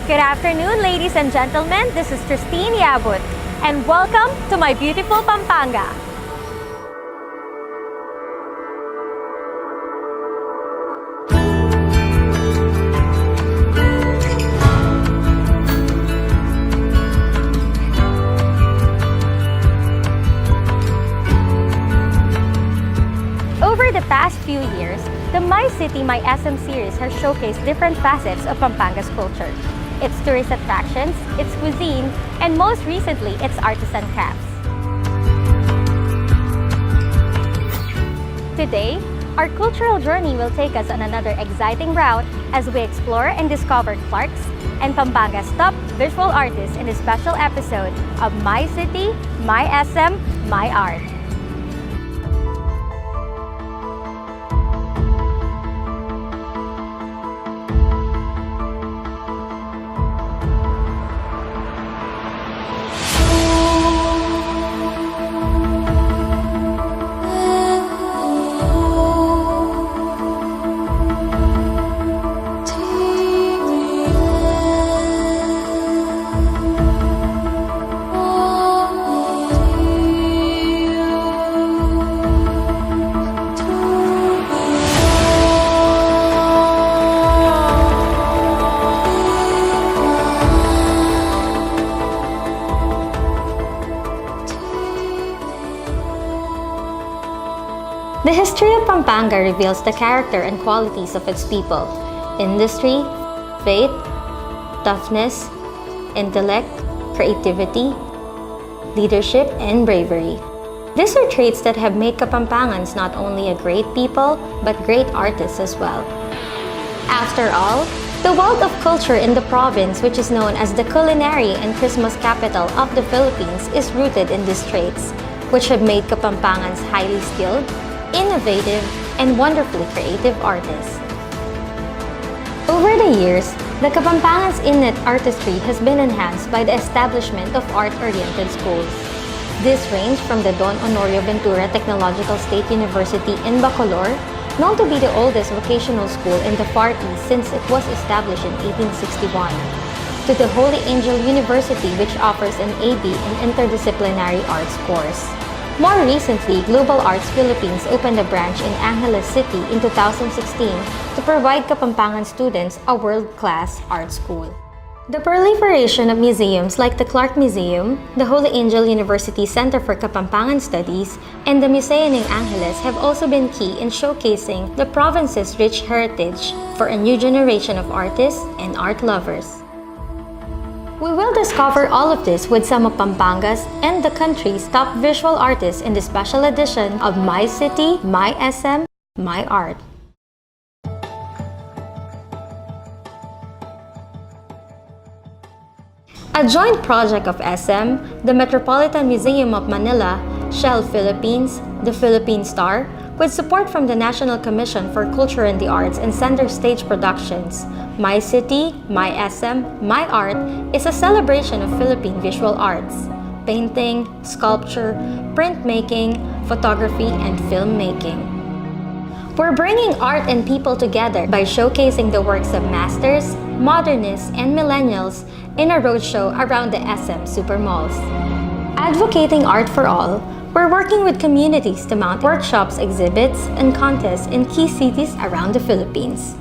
Good afternoon, ladies and gentlemen. This is Tristine Yabut, and welcome to my beautiful Pampanga. Over the past few years, the My City, My SM series has showcased different facets of Pampanga's culture, its tourist attractions, its cuisine, and most recently, its artisan crafts. Today, our cultural journey will take us on another exciting route as we explore and discover Clark's and Pampanga's top visual artists in a special episode of My City, My SM, My Art. The history of Pampanga reveals the character and qualities of its people: industry, faith, toughness, intellect, creativity, leadership, and bravery. These are traits that have made Kapampangans not only a great people, but great artists as well. After all, the wealth of culture in the province, which is known as the culinary and Christmas capital of the Philippines, is rooted in these traits, which have made Kapampangans highly skilled, innovative, and wonderfully creative artists. Over the years, the Kapampangans' innate artistry has been enhanced by the establishment of art-oriented schools. These range from the Don Honorio Ventura Technological State University in Bacolor, known to be the oldest vocational school in the Far East since it was established in 1861, to the Holy Angel University, which offers an AB in Interdisciplinary Arts course. More recently, Global Arts Philippines opened a branch in Angeles City in 2016 to provide Kapampangan students a world-class art school. The proliferation of museums like the Clark Museum, the Holy Angel University Center for Kapampangan Studies, and the Museo ng Angeles have also been key in showcasing the province's rich heritage for a new generation of artists and art lovers. We will discover all of this with some of Pampanga's and the country's top visual artists in the special edition of My City, My SM, My Art. A joint project of SM, the Metropolitan Museum of Manila, Shell Philippines, the Philippine Star, with support from the National Commission for Culture and the Arts and Center Stage Productions, My City, My SM, My Art is a celebration of Philippine visual arts: painting, sculpture, printmaking, photography, and filmmaking. We're bringing art and people together by showcasing the works of masters, modernists, and millennials in a roadshow around the SM supermalls. Advocating art for all, we're working with communities to mount workshops, exhibits, and contests in key cities around the Philippines.